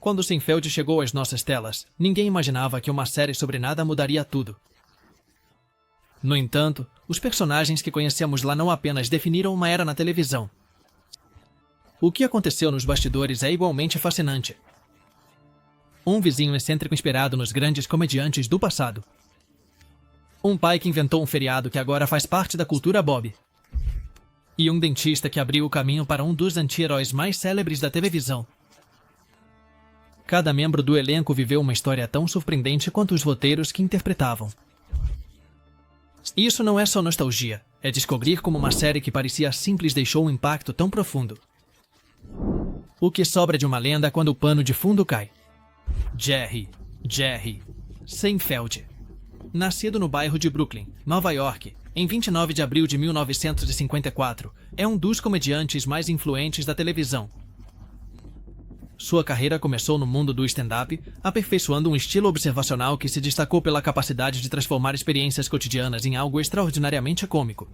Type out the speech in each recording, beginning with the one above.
Quando Seinfeld chegou às nossas telas, ninguém imaginava que uma série sobre nada mudaria tudo. No entanto, os personagens que conhecemos lá não apenas definiram uma era na televisão. O que aconteceu nos bastidores é igualmente fascinante. Um vizinho excêntrico inspirado nos grandes comediantes do passado. Um pai que inventou um feriado que agora faz parte da cultura Bob. E um dentista que abriu o caminho para um dos anti-heróis mais célebres da televisão. Cada membro do elenco viveu uma história tão surpreendente quanto os roteiros que interpretavam. Isso não é só nostalgia, é descobrir como uma série que parecia simples deixou um impacto tão profundo. O que sobra de uma lenda quando o pano de fundo cai. Jerry Seinfeld. Nascido no bairro de Brooklyn, Nova York, em 29 de abril de 1954, é um dos comediantes mais influentes da televisão. Sua carreira começou no mundo do stand-up, aperfeiçoando um estilo observacional que se destacou pela capacidade de transformar experiências cotidianas em algo extraordinariamente cômico.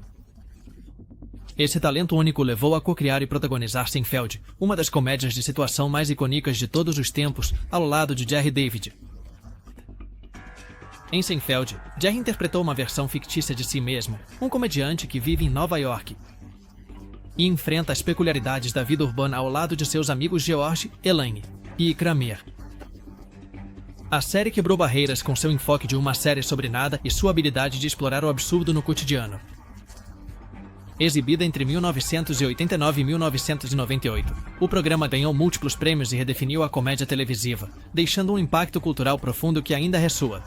Esse talento único levou a co-criar e protagonizar Seinfeld, uma das comédias de situação mais icônicas de todos os tempos, ao lado de Jerry David. Em Seinfeld, Jerry interpretou uma versão fictícia de si mesmo, um comediante que vive em Nova York e enfrenta as peculiaridades da vida urbana ao lado de seus amigos George, Elaine e Kramer. A série quebrou barreiras com seu enfoque de uma série sobre nada e sua habilidade de explorar o absurdo no cotidiano. Exibida entre 1989 e 1998, o programa ganhou múltiplos prêmios e redefiniu a comédia televisiva, deixando um impacto cultural profundo que ainda ressoa.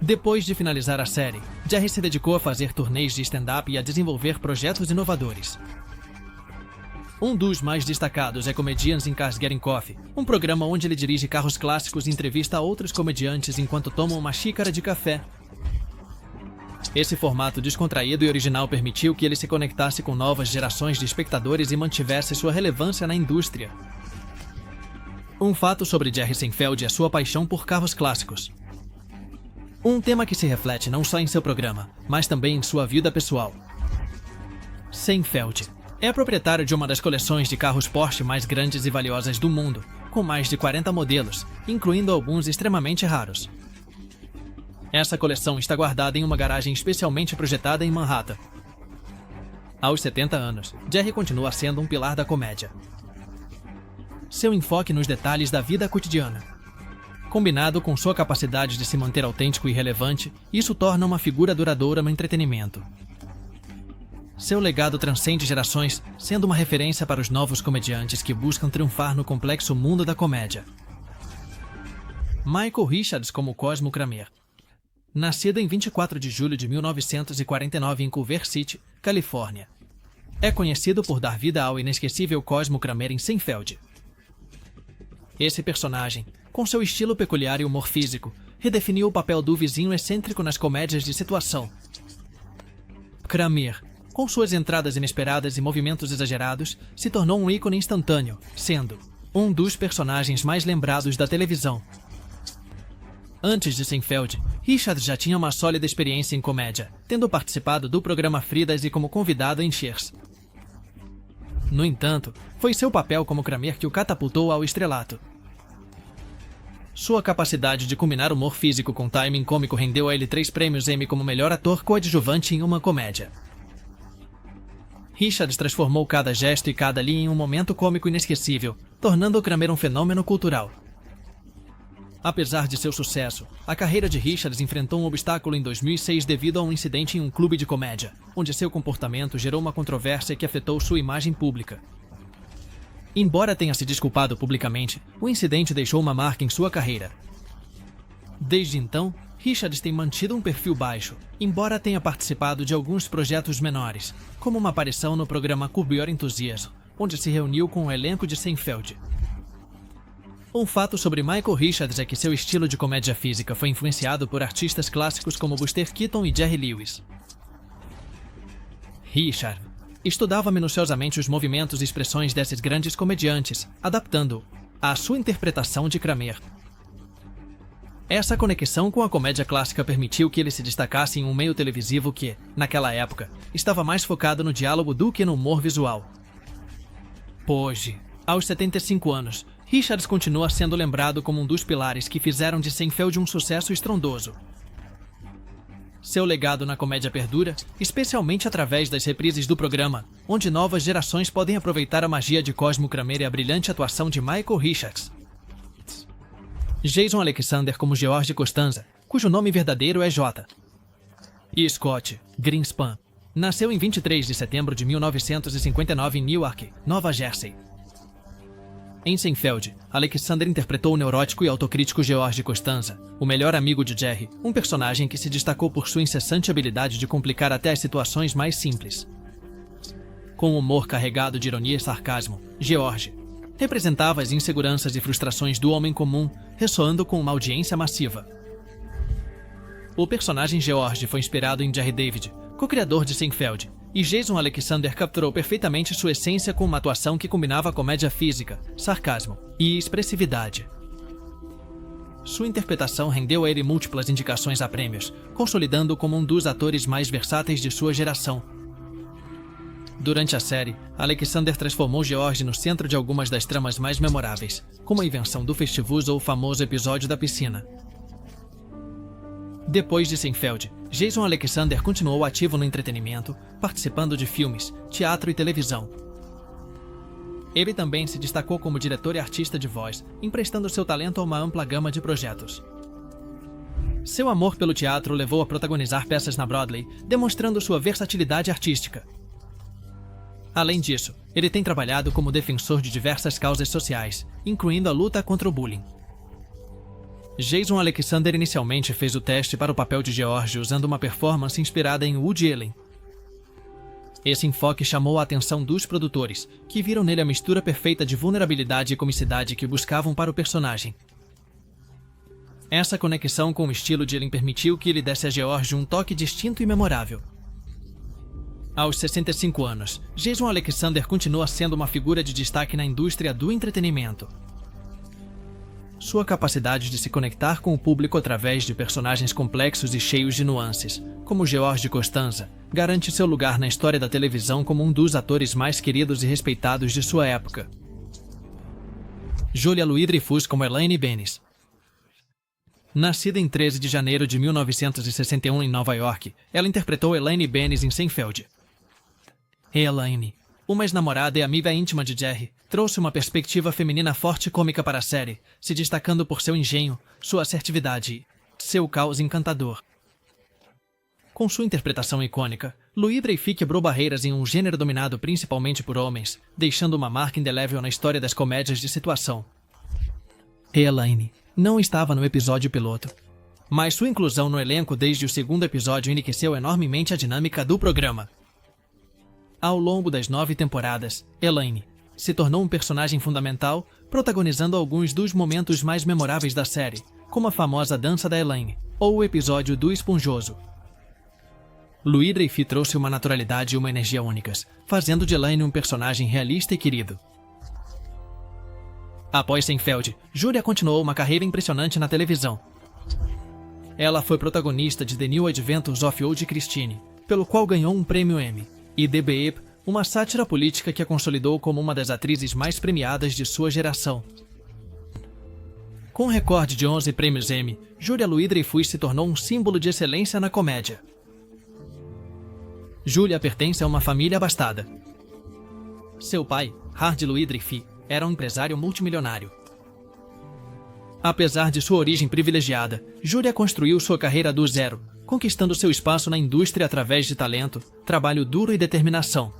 Depois de finalizar a série, Jerry se dedicou a fazer turnês de stand-up e a desenvolver projetos inovadores. Um dos mais destacados é Comedians in Cars Getting Coffee, um programa onde ele dirige carros clássicos e entrevista outros comediantes enquanto tomam uma xícara de café. Esse formato descontraído e original permitiu que ele se conectasse com novas gerações de espectadores e mantivesse sua relevância na indústria. Um fato sobre Jerry Seinfeld é sua paixão por carros clássicos. Um tema que se reflete não só em seu programa, mas também em sua vida pessoal. Seinfeld é proprietário de uma das coleções de carros Porsche mais grandes e valiosas do mundo, com mais de 40 modelos, incluindo alguns extremamente raros. Essa coleção está guardada em uma garagem especialmente projetada em Manhattan. Aos 70 anos, Jerry continua sendo um pilar da comédia. Seu enfoque nos detalhes da vida cotidiana, combinado com sua capacidade de se manter autêntico e relevante, isso torna uma figura duradoura no entretenimento. Seu legado transcende gerações, sendo uma referência para os novos comediantes que buscam triunfar no complexo mundo da comédia. Michael Richards como Cosmo Kramer. Nascido em 24 de julho de 1949 em Culver City, Califórnia. É conhecido por dar vida ao inesquecível Cosmo Kramer em Seinfeld. Esse personagem, com seu estilo peculiar e humor físico, redefiniu o papel do vizinho excêntrico nas comédias de situação. Kramer, com suas entradas inesperadas e movimentos exagerados, se tornou um ícone instantâneo, sendo um dos personagens mais lembrados da televisão. Antes de Seinfeld, Richards já tinha uma sólida experiência em comédia, tendo participado do programa Fridas e como convidado em Cheers. No entanto, foi seu papel como Kramer que o catapultou ao estrelato. Sua capacidade de combinar humor físico com timing cômico rendeu a ele 3 prêmios Emmy como melhor ator coadjuvante em uma comédia. Richards transformou cada gesto e cada linha em um momento cômico inesquecível, tornando Kramer um fenômeno cultural. Apesar de seu sucesso, a carreira de Richards enfrentou um obstáculo em 2006 devido a um incidente em um clube de comédia, onde seu comportamento gerou uma controvérsia que afetou sua imagem pública. Embora tenha se desculpado publicamente, o incidente deixou uma marca em sua carreira. Desde então, Richards tem mantido um perfil baixo, embora tenha participado de alguns projetos menores, como uma aparição no programa Curb Your Enthusiasm, onde se reuniu com o elenco de Seinfeld. Um fato sobre Michael Richards é que seu estilo de comédia física foi influenciado por artistas clássicos como Buster Keaton e Jerry Lewis. Richard estudava minuciosamente os movimentos e expressões desses grandes comediantes, adaptando-o à sua interpretação de Kramer. Essa conexão com a comédia clássica permitiu que ele se destacasse em um meio televisivo que, naquela época, estava mais focado no diálogo do que no humor visual. Hoje, aos 75 anos, Richards continua sendo lembrado como um dos pilares que fizeram de Seinfeld um sucesso estrondoso. Seu legado na comédia perdura, especialmente através das reprises do programa, onde novas gerações podem aproveitar a magia de Cosmo Kramer e a brilhante atuação de Michael Richards. Jason Alexander como George Costanza, cujo nome verdadeiro é J. E Scott Greenspan nasceu em 23 de setembro de 1959 em Newark, Nova Jersey. Em Seinfeld, Alexander interpretou o neurótico e autocrítico George Costanza, o melhor amigo de Jerry, um personagem que se destacou por sua incessante habilidade de complicar até as situações mais simples. Com um humor carregado de ironia e sarcasmo, George representava as inseguranças e frustrações do homem comum, ressoando com uma audiência massiva. O personagem George foi inspirado em Jerry David, co-criador de Seinfeld, e Jason Alexander capturou perfeitamente sua essência com uma atuação que combinava comédia física, sarcasmo e expressividade. Sua interpretação rendeu a ele múltiplas indicações a prêmios, consolidando-o como um dos atores mais versáteis de sua geração. Durante a série, Alexander transformou George no centro de algumas das tramas mais memoráveis, como a invenção do Festivus ou o famoso episódio da piscina. Depois de Seinfeld, Jason Alexander continuou ativo no entretenimento, participando de filmes, teatro e televisão. Ele também se destacou como diretor e artista de voz, emprestando seu talento a uma ampla gama de projetos. Seu amor pelo teatro levou a protagonizar peças na Broadway, demonstrando sua versatilidade artística. Além disso, ele tem trabalhado como defensor de diversas causas sociais, incluindo a luta contra o bullying. Jason Alexander inicialmente fez o teste para o papel de George usando uma performance inspirada em Woody Allen. Esse enfoque chamou a atenção dos produtores, que viram nele a mistura perfeita de vulnerabilidade e comicidade que buscavam para o personagem. Essa conexão com o estilo de Allen permitiu que ele desse a George um toque distinto e memorável. Aos 65 anos, Jason Alexander continua sendo uma figura de destaque na indústria do entretenimento. Sua capacidade de se conectar com o público através de personagens complexos e cheios de nuances, como George Costanza, garante seu lugar na história da televisão como um dos atores mais queridos e respeitados de sua época. Julia Louis-Dreyfus como Elaine Benes. Nascida em 13 de janeiro de 1961 em Nova York, ela interpretou Elaine Benes em Seinfeld. Elaine, uma ex-namorada e amiga íntima de Jerry, trouxe uma perspectiva feminina forte e cômica para a série, se destacando por seu engenho, sua assertividade e seu caos encantador. Com sua interpretação icônica, Louis-Dreyfus quebrou barreiras em um gênero dominado principalmente por homens, deixando uma marca indelével na história das comédias de situação. Elaine não estava no episódio piloto, mas sua inclusão no elenco desde o segundo episódio enriqueceu enormemente a dinâmica do programa. Ao longo das 9 temporadas, Elaine se tornou um personagem fundamental, protagonizando alguns dos momentos mais memoráveis da série, como a famosa dança da Elaine, ou o episódio do Esponjoso. Louis-Dreyfus trouxe uma naturalidade e uma energia únicas, fazendo de Elaine um personagem realista e querido. Após Seinfeld, Julia continuou uma carreira impressionante na televisão. Ela foi protagonista de The New Adventures of Old Christine, pelo qual ganhou um prêmio Emmy, e The Babe, uma sátira política que a consolidou como uma das atrizes mais premiadas de sua geração. Com um recorde de 11 prêmios Emmy, Julia Louis-Dreyfus se tornou um símbolo de excelência na comédia. Julia pertence a uma família abastada. Seu pai, Hardy Louis-Dreyfus, era um empresário multimilionário. Apesar de sua origem privilegiada, Julia construiu sua carreira do zero, conquistando seu espaço na indústria através de talento, trabalho duro e determinação.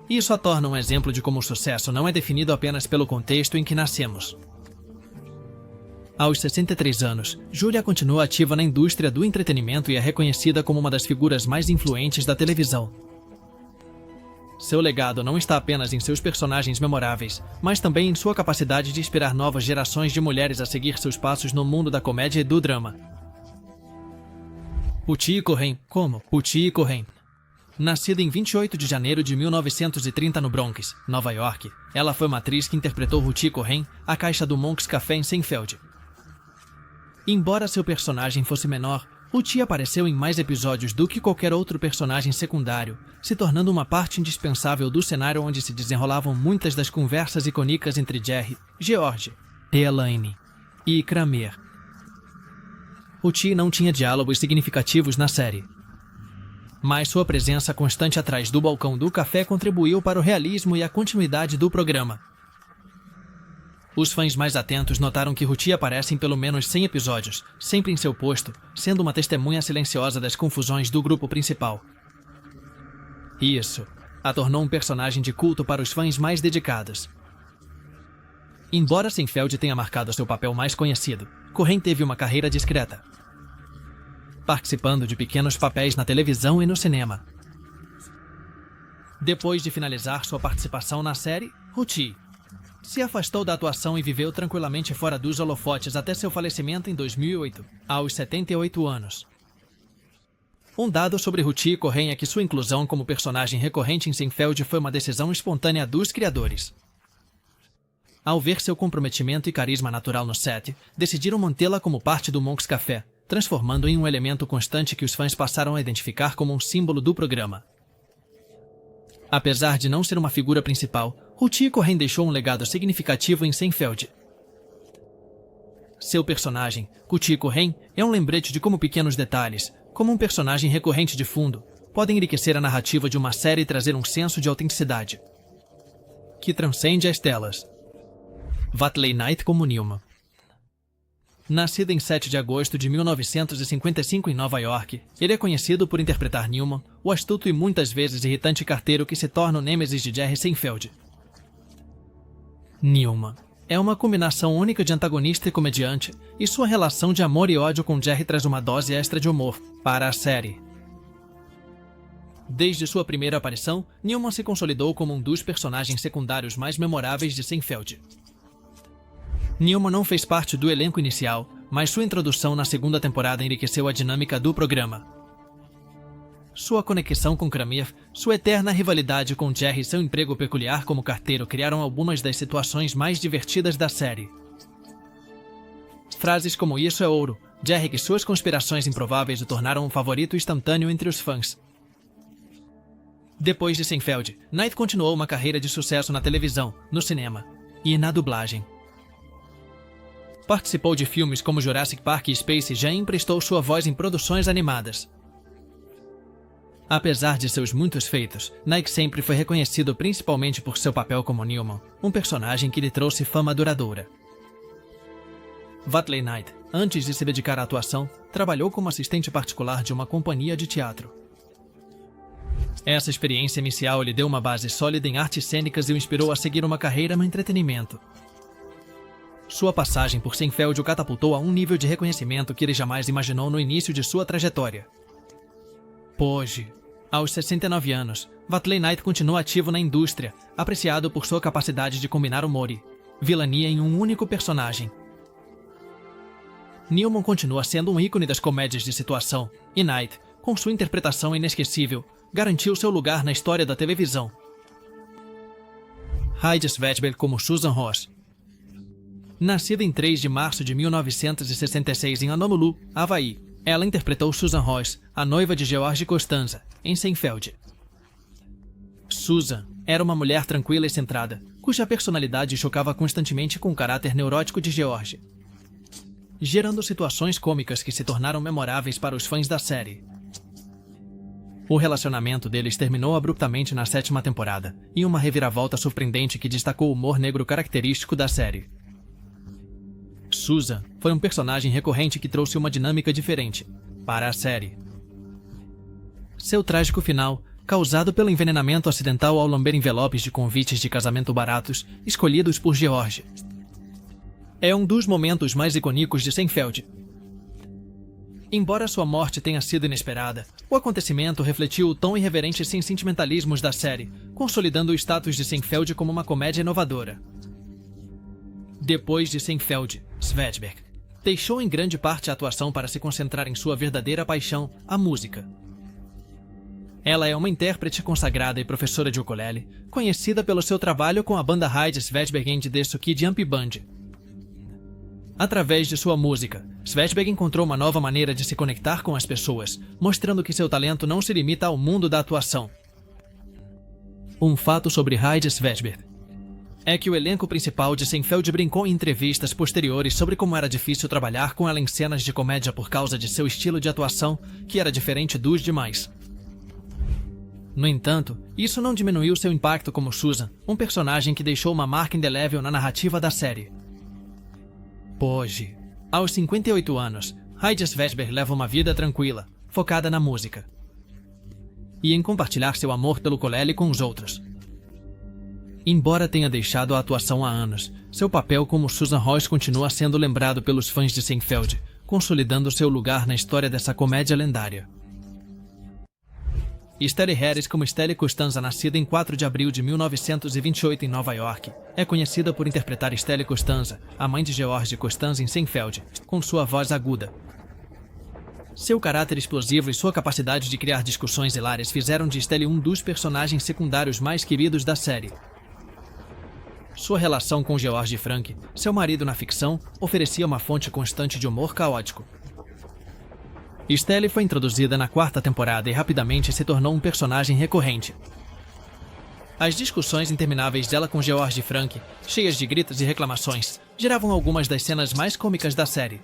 Isso a torna um exemplo de como o sucesso não é definido apenas pelo contexto em que nascemos. Aos 63 anos, Julia continua ativa na indústria do entretenimento e é reconhecida como uma das figuras mais influentes da televisão. Seu legado não está apenas em seus personagens memoráveis, mas também em sua capacidade de inspirar novas gerações de mulheres a seguir seus passos no mundo da comédia e do drama. Putty Cohen, como Putty Cohen. Nascida em 28 de janeiro de 1930 no Bronx, Nova York, ela foi uma atriz que interpretou Putty Cohen, a caixa do Monk's Café em Seinfeld. Embora seu personagem fosse menor, Ruchi apareceu em mais episódios do que qualquer outro personagem secundário, se tornando uma parte indispensável do cenário onde se desenrolavam muitas das conversas icônicas entre Jerry, George, Elaine e Kramer. Ruchi não tinha diálogos significativos na série, mas sua presença constante atrás do balcão do café contribuiu para o realismo e a continuidade do programa. Os fãs mais atentos notaram que Ruchi aparece em pelo menos 100 episódios, sempre em seu posto, sendo uma testemunha silenciosa das confusões do grupo principal. Isso a tornou um personagem de culto para os fãs mais dedicados. Embora Seinfeld tenha marcado seu papel mais conhecido, Cohen teve uma carreira discreta, participando de pequenos papéis na televisão e no cinema. Depois de finalizar sua participação na série, Ruchi se afastou da atuação e viveu tranquilamente fora dos holofotes até seu falecimento em 2008, aos 78 anos. Um dado sobre Ruchi e Cohen é que sua inclusão como personagem recorrente em Seinfeld foi uma decisão espontânea dos criadores. Ao ver seu comprometimento e carisma natural no set, decidiram mantê-la como parte do Monk's Café, transformando em um elemento constante que os fãs passaram a identificar como um símbolo do programa. Apesar de não ser uma figura principal, Ruchi e Cohen deixou um legado significativo em Seinfeld. Seu personagem, Ruchi Cohen, é um lembrete de como pequenos detalhes, como um personagem recorrente de fundo, podem enriquecer a narrativa de uma série e trazer um senso de autenticidade que transcende as telas. Watley Knight como Newman. Nascido em 7 de agosto de 1955 em Nova York, ele é conhecido por interpretar Newman, o astuto e muitas vezes irritante carteiro que se torna o nêmesis de Jerry Seinfeld. Newman é uma combinação única de antagonista e comediante, e sua relação de amor e ódio com Jerry traz uma dose extra de humor para a série. Desde sua primeira aparição, Newman se consolidou como um dos personagens secundários mais memoráveis de Seinfeld. Newman não fez parte do elenco inicial, mas sua introdução na segunda temporada enriqueceu a dinâmica do programa. Sua conexão com Kramer, sua eterna rivalidade com Jerry e seu emprego peculiar como carteiro criaram algumas das situações mais divertidas da série. Frases como "isso é ouro", Jerry e suas conspirações improváveis o tornaram um favorito instantâneo entre os fãs. Depois de Seinfeld, Knight continuou uma carreira de sucesso na televisão, no cinema e na dublagem. Participou de filmes como Jurassic Park e Space Jam e emprestou sua voz em produções animadas. Apesar de seus muitos feitos, Knight sempre foi reconhecido principalmente por seu papel como Newman, um personagem que lhe trouxe fama duradoura. Watley Knight, antes de se dedicar à atuação, trabalhou como assistente particular de uma companhia de teatro. Essa experiência inicial lhe deu uma base sólida em artes cênicas e o inspirou a seguir uma carreira no entretenimento. Sua passagem por Seinfeld o catapultou a um nível de reconhecimento que ele jamais imaginou no início de sua trajetória. Hoje, aos 69 anos, Watley Knight continua ativo na indústria, apreciado por sua capacidade de combinar humor e vilania em um único personagem. Newman continua sendo um ícone das comédias de situação, e Knight, com sua interpretação inesquecível, garantiu seu lugar na história da televisão. Heidi Svedberg como Susan Ross. Nascida em 3 de março de 1966 em Honolulu, Havaí, ela interpretou Susan Ross, a noiva de George Costanza, em Seinfeld. Susan era uma mulher tranquila e centrada, cuja personalidade chocava constantemente com o caráter neurótico de George, gerando situações cômicas que se tornaram memoráveis para os fãs da série. O relacionamento deles terminou abruptamente na 7ª temporada, em uma reviravolta surpreendente que destacou o humor negro característico da série. Susan foi um personagem recorrente que trouxe uma dinâmica diferente para a série. Seu trágico final, causado pelo envenenamento acidental ao lamber envelopes de convites de casamento baratos escolhidos por George, é um dos momentos mais icônicos de Seinfeld. Embora sua morte tenha sido inesperada, o acontecimento refletiu o tom irreverente sem sentimentalismos da série, consolidando o status de Seinfeld como uma comédia inovadora. Depois de Seinfeld, Svedberg deixou em grande parte a atuação para se concentrar em sua verdadeira paixão, a música. Ela é uma intérprete consagrada e professora de ukulele, conhecida pelo seu trabalho com a banda Heidi Svedberg and the Sukid Amp Band. Através de sua música, Svedberg encontrou uma nova maneira de se conectar com as pessoas, mostrando que seu talento não se limita ao mundo da atuação. Um fato sobre Heidi Svedberg é que o elenco principal de Seinfeld brincou em entrevistas posteriores sobre como era difícil trabalhar com ela em cenas de comédia por causa de seu estilo de atuação, que era diferente dos demais. No entanto, isso não diminuiu seu impacto como Susan, um personagem que deixou uma marca indelével na narrativa da série. Hoje, aos 58 anos, Heidi Svedberg leva uma vida tranquila, focada na música e em compartilhar seu amor pelo ukulele com os outros. Embora tenha deixado a atuação há anos, seu papel como Susan Royce continua sendo lembrado pelos fãs de Seinfeld, consolidando seu lugar na história dessa comédia lendária. Stelly Harris, como Stelly Costanza, nascida em 4 de abril de 1928 em Nova York, é conhecida por interpretar Stelly Costanza, a mãe de George Costanza em Seinfeld, com sua voz aguda. Seu caráter explosivo e sua capacidade de criar discussões hilárias fizeram de Stelly um dos personagens secundários mais queridos da série. Sua relação com George Frank, seu marido na ficção, oferecia uma fonte constante de humor caótico. Stelly foi introduzida na 4ª temporada e rapidamente se tornou um personagem recorrente. As discussões intermináveis dela com George Frank, cheias de gritos e reclamações, geravam algumas das cenas mais cômicas da série.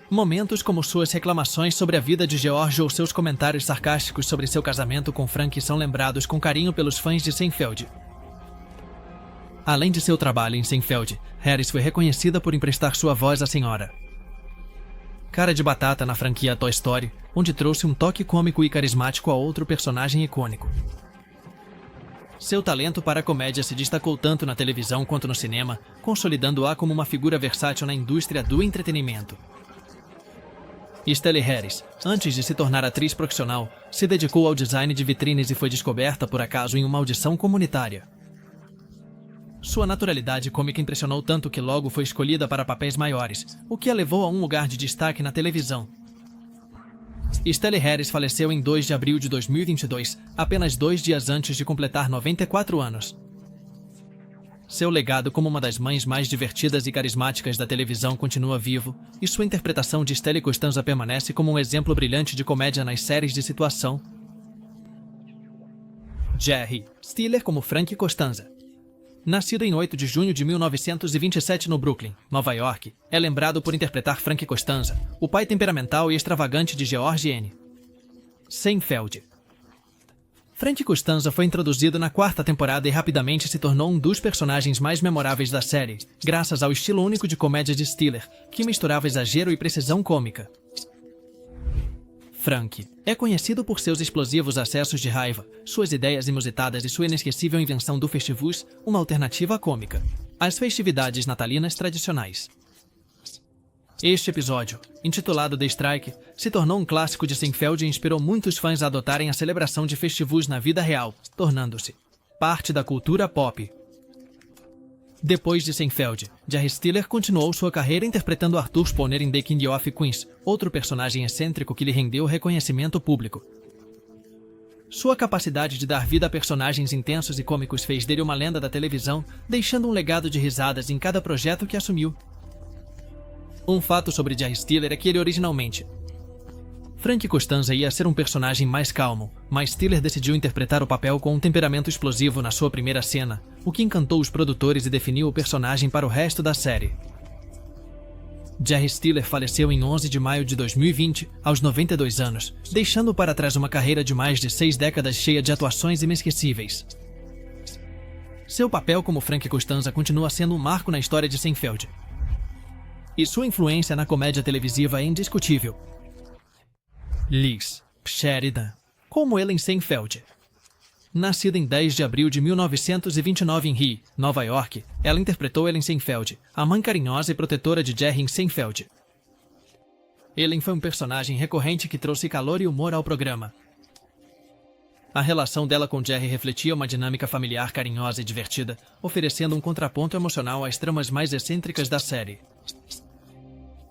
Momentos como suas reclamações sobre a vida de George ou seus comentários sarcásticos sobre seu casamento com Frank são lembrados com carinho pelos fãs de Seinfeld. Além de seu trabalho em Seinfeld, Harris foi reconhecida por emprestar sua voz à senhora Cara de Batata na franquia Toy Story, onde trouxe um toque cômico e carismático a outro personagem icônico. Seu talento para a comédia se destacou tanto na televisão quanto no cinema, consolidando-a como uma figura versátil na indústria do entretenimento. Stelly Harris, antes de se tornar atriz profissional, se dedicou ao design de vitrines e foi descoberta por acaso em uma audição comunitária. Sua naturalidade cômica impressionou tanto que logo foi escolhida para papéis maiores, o que a levou a um lugar de destaque na televisão. Stelly Harris faleceu em 2 de abril de 2022, apenas 2 dias antes de completar 94 anos. Seu legado como uma das mães mais divertidas e carismáticas da televisão continua vivo, e sua interpretação de Stelly Costanza permanece como um exemplo brilhante de comédia nas séries de situação. Jerry Stiller como Frank Costanza. Nascido em 8 de junho de 1927 no Brooklyn, Nova York, é lembrado por interpretar Frank Costanza, o pai temperamental e extravagante de George N. Seinfeld. Frank Costanza foi introduzido na 4ª temporada e rapidamente se tornou um dos personagens mais memoráveis da série, graças ao estilo único de comédia de Stiller, que misturava exagero e precisão cômica. Frank é conhecido por seus explosivos acessos de raiva, suas ideias inusitadas e sua inesquecível invenção do Festivus, uma alternativa cômica às festividades natalinas tradicionais. Este episódio, intitulado The Strike, se tornou um clássico de Seinfeld e inspirou muitos fãs a adotarem a celebração de Festivus na vida real, tornando-se parte da cultura pop. Depois de Seinfeld, Jerry Stiller continuou sua carreira interpretando Arthur Spooner em The King of Queens, outro personagem excêntrico que lhe rendeu reconhecimento público. Sua capacidade de dar vida a personagens intensos e cômicos fez dele uma lenda da televisão, deixando um legado de risadas em cada projeto que assumiu. Um fato sobre Jerry Stiller é que ele originalmente Frank Costanza ia ser um personagem mais calmo, mas Stiller decidiu interpretar o papel com um temperamento explosivo na sua primeira cena, o que encantou os produtores e definiu o personagem para o resto da série. Jerry Stiller faleceu em 11 de maio de 2020, aos 92 anos, deixando para trás uma carreira de mais de 6 décadas cheia de atuações inesquecíveis. Seu papel como Frank Costanza continua sendo um marco na história de Seinfeld, e sua influência na comédia televisiva é indiscutível. Liz Sheridan, como Ellen Seinfeld. Nascida em 10 de abril de 1929 em Rye, Nova York, ela interpretou Ellen Seinfeld, a mãe carinhosa e protetora de Jerry Seinfeld. Ellen foi um personagem recorrente que trouxe calor e humor ao programa. A relação dela com Jerry refletia uma dinâmica familiar carinhosa e divertida, oferecendo um contraponto emocional às tramas mais excêntricas da série.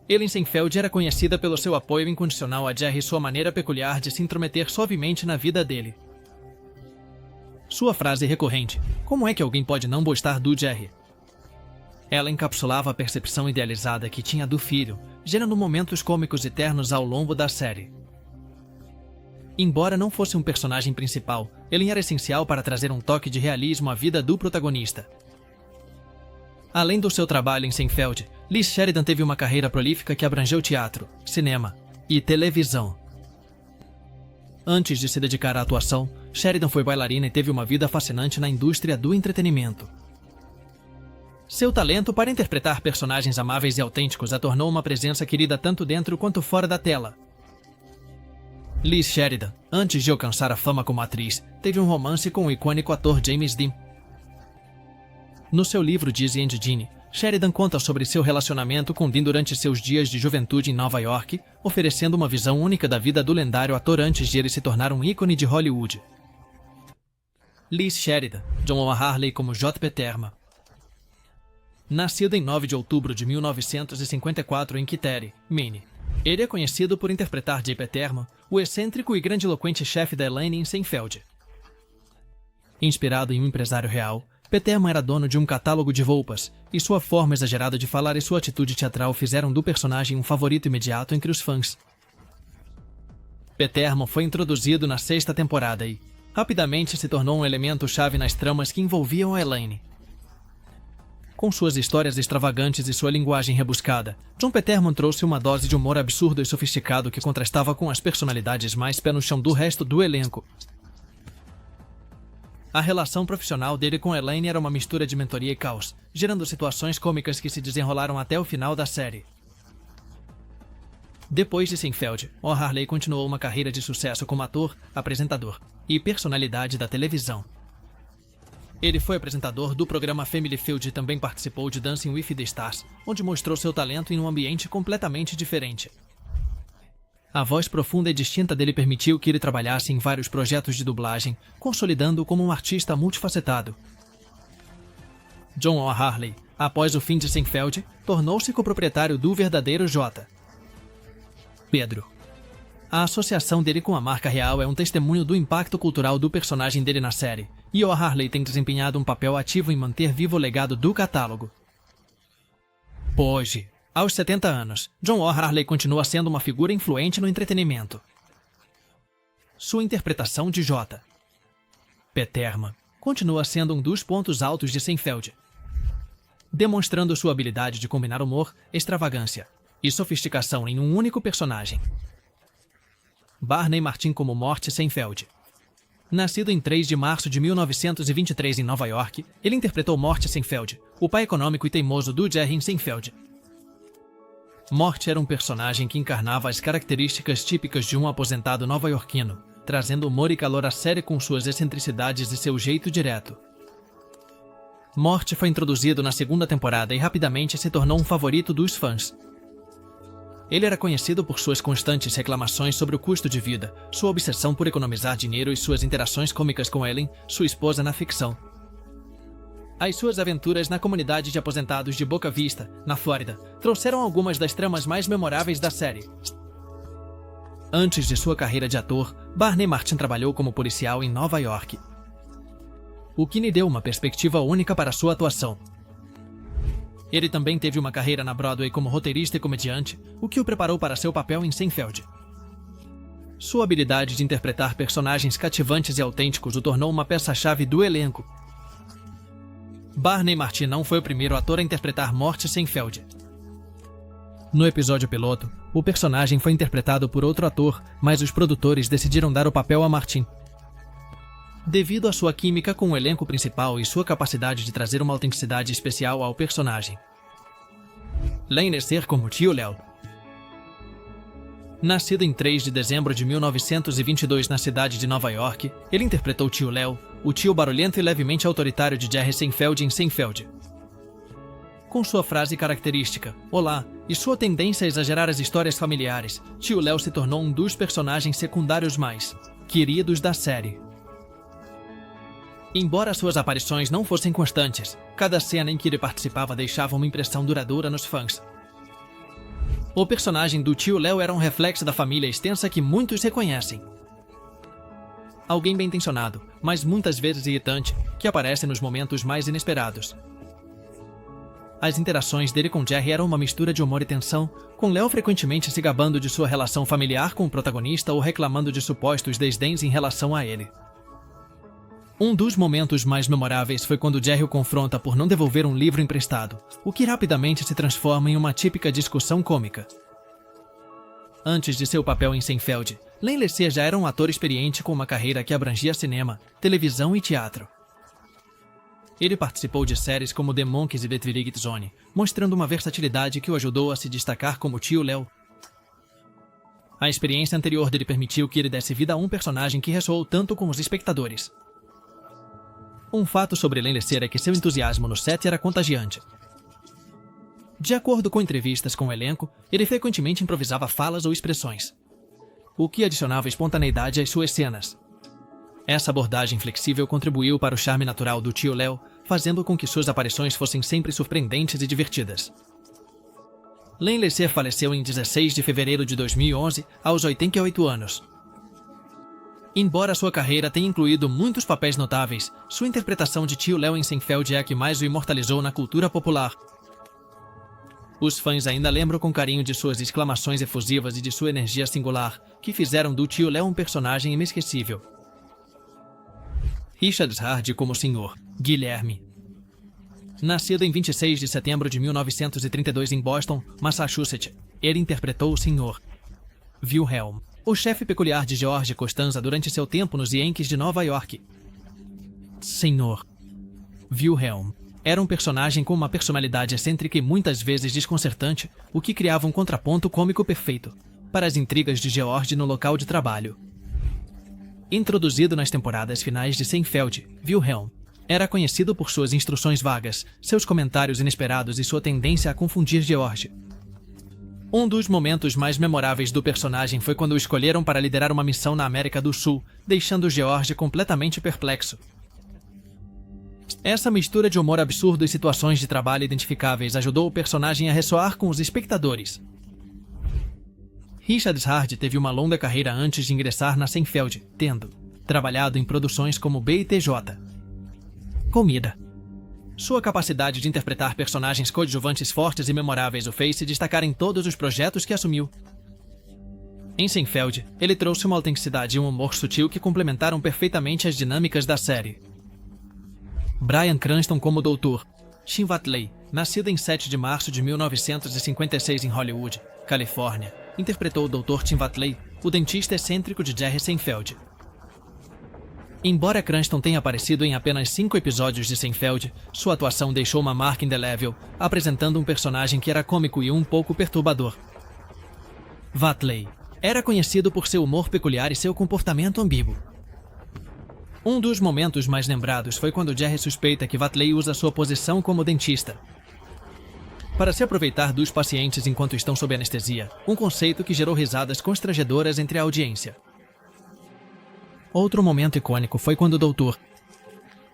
Ellen Seinfeld era conhecida pelo seu apoio incondicional a Jerry e sua maneira peculiar de se intrometer suavemente na vida dele. Sua frase recorrente, "Como é que alguém pode não gostar do Jerry?", Ela encapsulava a percepção idealizada que tinha do filho, gerando momentos cômicos eternos ao longo da série. Embora não fosse um personagem principal, ele era essencial para trazer um toque de realismo à vida do protagonista. Além do seu trabalho em Seinfeld, Liz Sheridan teve uma carreira prolífica que abrangeu teatro, cinema e televisão. Antes de se dedicar à atuação, Sheridan foi bailarina e teve uma vida fascinante na indústria do entretenimento. Seu talento para interpretar personagens amáveis e autênticos a tornou uma presença querida tanto dentro quanto fora da tela. Liz Sheridan, antes de alcançar a fama como atriz, teve um romance com o icônico ator James Dean. No seu livro Dizzy and Jeannie, Sheridan conta sobre seu relacionamento com Dean durante seus dias de juventude em Nova York, oferecendo uma visão única da vida do lendário ator antes de ele se tornar um ícone de Hollywood. Liz Sheridan, John O'Harley como J. Peterma. Nascido em 9 de outubro de 1954 em Kittery, Maine. Ele é conhecido por interpretar J. Peterma, o excêntrico e grandiloquente chefe da Elaine em Seinfeld. Inspirado em um empresário real, Peterma era dono de um catálogo de roupas, e sua forma exagerada de falar e sua atitude teatral fizeram do personagem um favorito imediato entre os fãs. Peterma foi introduzido na 6ª temporada e, rapidamente, se tornou um elemento-chave nas tramas que envolviam a Elaine. Com suas histórias extravagantes e sua linguagem rebuscada, John Peterman trouxe uma dose de humor absurdo e sofisticado que contrastava com as personalidades mais pé no chão do resto do elenco. A relação profissional dele com Elaine era uma mistura de mentoria e caos, gerando situações cômicas que se desenrolaram até o final da série. Depois de Seinfeld, O'Harley continuou uma carreira de sucesso como ator, apresentador e personalidade da televisão. Ele foi apresentador do programa Family Feud e também participou de Dancing with the Stars, onde mostrou seu talento em um ambiente completamente diferente. A voz profunda e distinta dele permitiu que ele trabalhasse em vários projetos de dublagem, consolidando-o como um artista multifacetado. John O'Harley, após o fim de Seinfeld, tornou-se coproprietário do verdadeiro J. Pedro. A associação dele com a marca real é um testemunho do impacto cultural do personagem dele na série, e O'Harley tem desempenhado um papel ativo em manter vivo o legado do catálogo. Hoje, aos 70 anos, John O'Harley continua sendo uma figura influente no entretenimento. Sua interpretação de J. Peterma continua sendo um dos pontos altos de Seinfeld, demonstrando sua habilidade de combinar humor, extravagância e sofisticação em um único personagem. Barney Martin como Morty Seinfeld. Nascido em 3 de março de 1923 em Nova York, ele interpretou Morty Seinfeld, o pai econômico e teimoso do Jerry em Seinfeld. Morty era um personagem que encarnava as características típicas de um aposentado nova-iorquino, trazendo humor e calor à série com suas excentricidades e seu jeito direto. Morty foi introduzido na 2ª temporada e rapidamente se tornou um favorito dos fãs. Ele era conhecido por suas constantes reclamações sobre o custo de vida, sua obsessão por economizar dinheiro e suas interações cômicas com Ellen, sua esposa na ficção. As suas aventuras na comunidade de aposentados de Boca Vista, na Flórida, trouxeram algumas das tramas mais memoráveis da série. Antes de sua carreira de ator, Barney Martin trabalhou como policial em Nova York, o que lhe deu uma perspectiva única para sua atuação. Ele também teve uma carreira na Broadway como roteirista e comediante, o que o preparou para seu papel em Seinfeld. Sua habilidade de interpretar personagens cativantes e autênticos o tornou uma peça-chave do elenco. Barney Martin não foi o primeiro ator a interpretar Morty Seinfeld. No episódio piloto, o personagem foi interpretado por outro ator, mas os produtores decidiram dar o papel a Martin. Devido à sua química com o elenco principal e sua capacidade de trazer uma autenticidade especial ao personagem. Lannister como Tio Léo. Nascido em 3 de dezembro de 1922 na cidade de Nova York, ele interpretou Tio Léo, o tio barulhento e levemente autoritário de Jerry Seinfeld em Seinfeld. Com sua frase característica, "Olá", e sua tendência a exagerar as histórias familiares, Tio Léo se tornou um dos personagens secundários mais queridos da série. Embora suas aparições não fossem constantes, cada cena em que ele participava deixava uma impressão duradoura nos fãs. O personagem do Tio Léo era um reflexo da família extensa que muitos reconhecem. Alguém bem-intencionado, mas muitas vezes irritante, que aparece nos momentos mais inesperados. As interações dele com Jerry eram uma mistura de humor e tensão, com Léo frequentemente se gabando de sua relação familiar com o protagonista ou reclamando de supostos desdéns em relação a ele. Um dos momentos mais memoráveis foi quando Jerry o confronta por não devolver um livro emprestado, o que rapidamente se transforma em uma típica discussão cômica. Antes de seu papel em Seinfeld, Len Lessier já era um ator experiente com uma carreira que abrangia cinema, televisão e teatro. Ele participou de séries como The Monkees e The Twilight Zone, mostrando uma versatilidade que o ajudou a se destacar como Tio Léo. A experiência anterior dele permitiu que ele desse vida a um personagem que ressoou tanto com os espectadores. Um fato sobre Len Lessier é que seu entusiasmo no set era contagiante. De acordo com entrevistas com o elenco, ele frequentemente improvisava falas ou expressões, o que adicionava espontaneidade às suas cenas. Essa abordagem flexível contribuiu para o charme natural do Tio Léo, fazendo com que suas aparições fossem sempre surpreendentes e divertidas. Len Lessier faleceu em 16 de fevereiro de 2011, aos 88 anos. Embora sua carreira tenha incluído muitos papéis notáveis, sua interpretação de Tio Léo em Seinfeld é a que mais o imortalizou na cultura popular. Os fãs ainda lembram com carinho de suas exclamações efusivas e de sua energia singular, que fizeram do Tio Léo um personagem inesquecível. Richard Hardy como Sr. Guilherme. Nascido em 26 de setembro de 1932 em Boston, Massachusetts, ele interpretou o Sr. Wilhelm, o chefe peculiar de George Costanza durante seu tempo nos Yankees de Nova York. Sr. Wilhelm era um personagem com uma personalidade excêntrica e muitas vezes desconcertante, o que criava um contraponto cômico perfeito para as intrigas de George no local de trabalho. Introduzido nas temporadas finais de Seinfeld, Wilhelm era conhecido por suas instruções vagas, seus comentários inesperados e sua tendência a confundir George. Um dos momentos mais memoráveis do personagem foi quando o escolheram para liderar uma missão na América do Sul, deixando George completamente perplexo. Essa mistura de humor absurdo e situações de trabalho identificáveis ajudou o personagem a ressoar com os espectadores. Richard Hardy teve uma longa carreira antes de ingressar na Seinfeld, tendo trabalhado em produções como BTJ. Comida. Sua capacidade de interpretar personagens coadjuvantes fortes e memoráveis o fez se destacar em todos os projetos que assumiu. Em Seinfeld, ele trouxe uma autenticidade e um humor sutil que complementaram perfeitamente as dinâmicas da série. Bryan Cranston como Dr. Tim Watley, nascido em 7 de março de 1956 em Hollywood, Califórnia, interpretou o Dr. Tim Watley, o dentista excêntrico de Jerry Seinfeld. Embora Cranston tenha aparecido em apenas 5 episódios de Seinfeld, sua atuação deixou uma marca indelével, apresentando um personagem que era cômico e um pouco perturbador. Watley era conhecido por seu humor peculiar e seu comportamento ambíguo. Um dos momentos mais lembrados foi quando Jerry suspeita que Watley usa sua posição como dentista para se aproveitar dos pacientes enquanto estão sob anestesia, um conceito que gerou risadas constrangedoras entre a audiência. Outro momento icônico foi quando o Dr.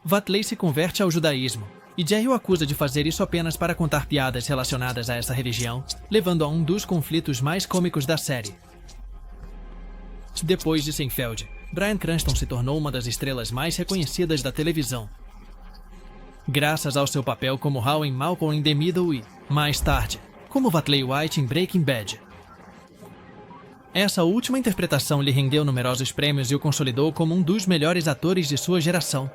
Watley se converte ao judaísmo, e Jerry o acusa de fazer isso apenas para contar piadas relacionadas a essa religião, levando a um dos conflitos mais cômicos da série. Depois de Seinfeld, Bryan Cranston se tornou uma das estrelas mais reconhecidas da televisão, graças ao seu papel como Hal em Malcolm in the Middle e, mais tarde, como Watley White em Breaking Bad. Essa última interpretação lhe rendeu numerosos prêmios e o consolidou como um dos melhores atores de sua geração.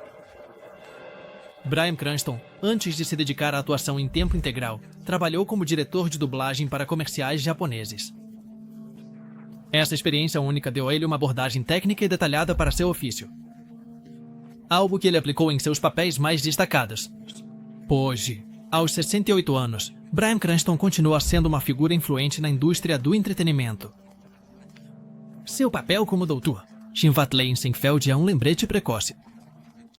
Bryan Cranston, antes de se dedicar à atuação em tempo integral, trabalhou como diretor de dublagem para comerciais japoneses. Essa experiência única deu a ele uma abordagem técnica e detalhada para seu ofício, algo que ele aplicou em seus papéis mais destacados. Hoje, aos 68 anos, Bryan Cranston continua sendo uma figura influente na indústria do entretenimento. Seu papel como Dr. Tim Watley em Seinfeld é um lembrete precoce.